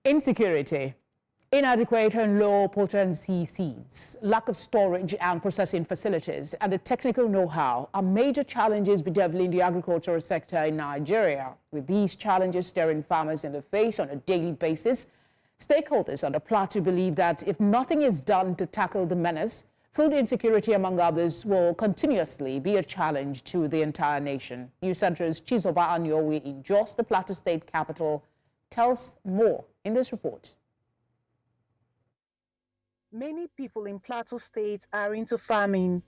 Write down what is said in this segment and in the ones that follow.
Insecurity, inadequate and low potency seeds, lack of storage and processing facilities, and the technical know-how are major challenges bedeviling the agricultural sector in Nigeria. With these challenges staring farmers in the face on a daily basis, stakeholders on the plateau believe that if nothing is done to tackle the menace, food insecurity, among others, will continuously be a challenge to the entire nation. News Center's Chizoba Anionwe in Jos, the Plateau State capital, tells more in this report. Many people in Plateau State are into farming.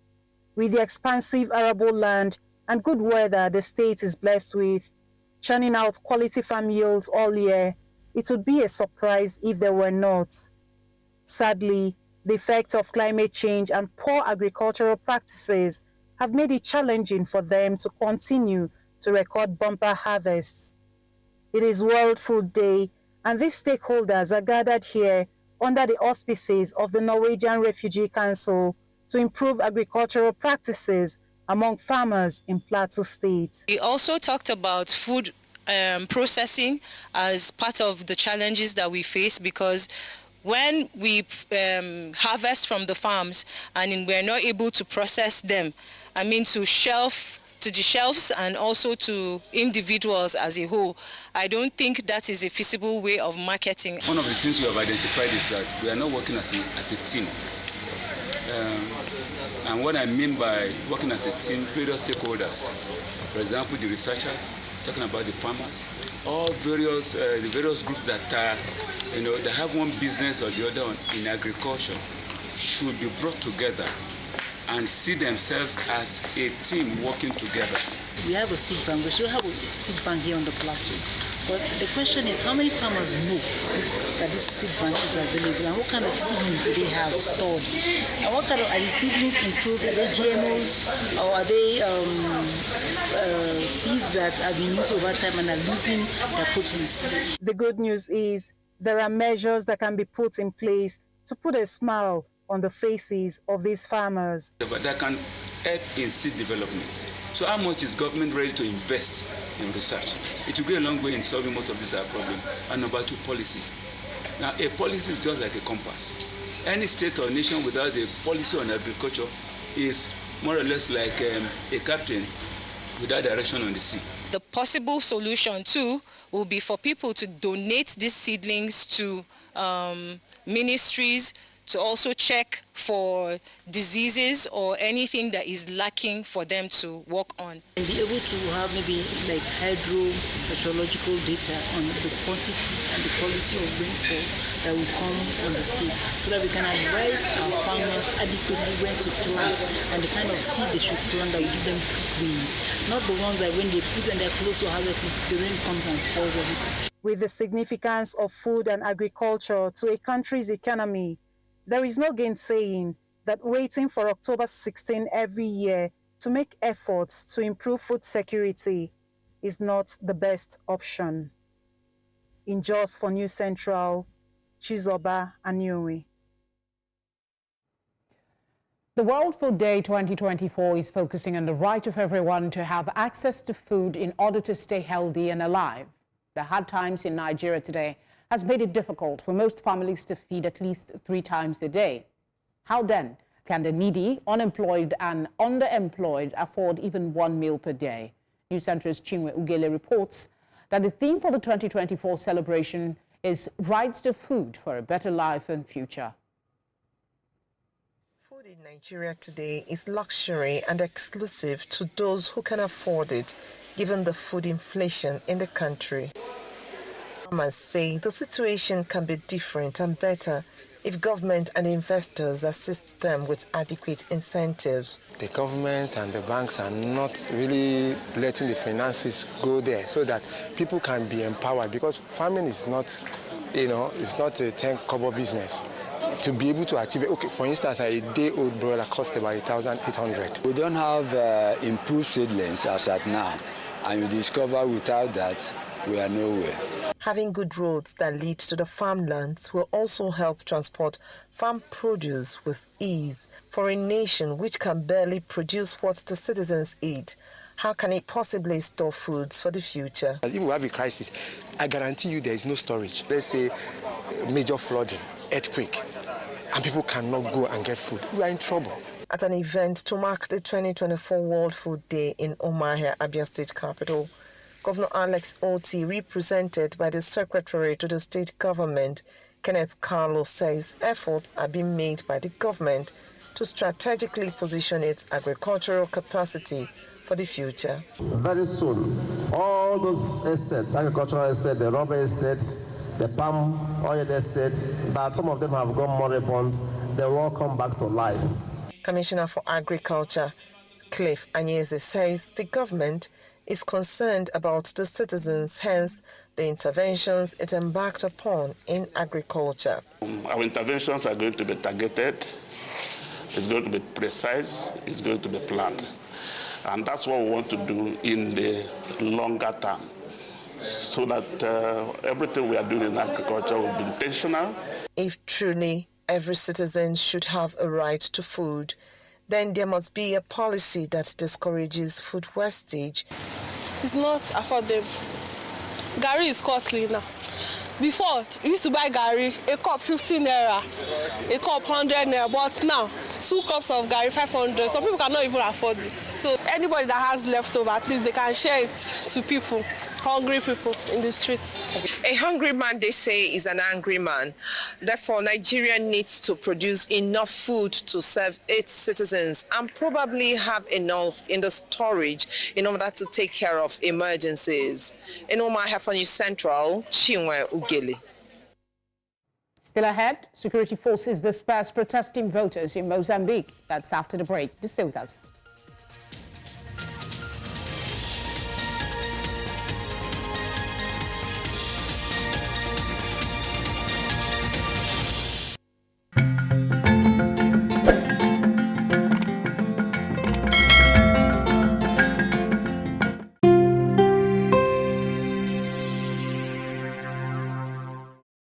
With the expansive arable land and good weather the state is blessed with, churning out quality farm yields all year, it would be a surprise if there were not. Sadly, the effects of climate change and poor agricultural practices have made it challenging for them to continue to record bumper harvests. It is World Food Day, and these stakeholders are gathered here under the auspices of the Norwegian Refugee Council to improve agricultural practices among farmers in Plateau State. We also talked about food processing as part of the challenges that we face, because when we harvest from the farms and we're not able to process them, to the shelves and also to individuals as a whole, I don't think that is a feasible way of marketing. One of the things we have identified is that we are not working as a team. And what I mean by working as a team, various stakeholders, for example, the researchers, talking about the farmers, all the various groups that are, they have one business or the other in agriculture, should be brought together and see themselves as a team working together. We have a seed bank. We should have a seed bank here on the plateau. But the question is, how many farmers know that this seed bank is available, and what kind of seedlings do they have stored? And what kind of, are the seedlings improved? Are they GMOs, or are they seeds that have been used over time and are losing their potency? The good news is there are measures that can be put in place to put a smile on the faces of these farmers. But that can help in seed development. So how much is government ready to invest in research? It will go a long way in solving most of these problems. And number two, policy. Now, a policy is just like a compass. Any state or nation without a policy on agriculture is more or less like a captain without direction on the sea. The possible solution too will be for people to donate these seedlings to ministries to also check for diseases or anything that is lacking for them to work on. And be able to have maybe like hydrometeorological data on the quantity and the quality of rainfall that will come on the state, so that we can advise our farmers adequately when to plant and the kind of seed they should plant that will give them greens, not the ones that when they put in their close to harvesting, the rain comes and spoils everything. With the significance of food and agriculture to a country's economy, there is no gainsaying that waiting for October 16 every year to make efforts to improve food security is not the best option. In Jos for News Central, Chizoba Anionwe. The World Food Day 2024 is focusing on the right of everyone to have access to food in order to stay healthy and alive. The hard times in Nigeria today has made it difficult for most families to feed at least 3 times a day. How then can the needy, unemployed and underemployed afford even 1 meal per day? News Center's Chinwe Ugele reports that the theme for the 2024 celebration is Rights to Food for a Better Life and Future. Food in Nigeria today is luxury and exclusive to those who can afford it, given the food inflation in the country. Farmers say the situation can be different and better if government and investors assist them with adequate incentives. The government and the banks are not really letting the finances go there so that people can be empowered, because farming is not, it's not a 10-kobo business. To be able to achieve it, okay, for instance, a day-old broiler costs about 1,800. We don't have improved seedlings as at now, and you discover without that we are nowhere. Having good roads that lead to the farmlands will also help transport farm produce with ease for a nation which can barely produce what the citizens eat. how can it possibly store foods for the future? If we have a crisis, I guarantee you there is no storage. Let's say major flooding, earthquake, and people cannot go and get food. We are in trouble. At an event to mark the 2024 World Food Day in Umuahia, Abia State capital, Governor Alex Oti, represented by the Secretary to the state government, Kenneth Carlo, says efforts are being made by the government to strategically position its agricultural capacity for the future. Very soon, all those estates, agricultural estates, the rubber estates, the palm oil estates, that some of them have gone moribund, they will all come back to life. Commissioner for Agriculture, Cliff Anyeze, says the government is concerned about the citizens, hence the interventions it embarked upon in agriculture. Our interventions are going to be targeted, it's going to be precise, it's going to be planned. And that's what we want to do in the longer term, so that everything we are doing in agriculture will be intentional. If truly every citizen should have a right to food, then there must be a policy that discourages food wastage. It's not affordable. Gari is costly now. Before, you used to buy gari, a cup 15 naira, a cup 100 naira, but now 2 cups of gari 500. Some people cannot even afford it. So anybody that has leftover, at least they can share it to people, hungry people in the streets. A hungry man, they say, is an angry man. Therefore, Nigeria needs to produce enough food to serve its citizens and probably have enough in the storage in order to take care of emergencies. In Umuahia for News Central, Chinwe Ugeli. Still ahead, security forces disperse protesting voters in Mozambique. That's after the break. Do stay with us.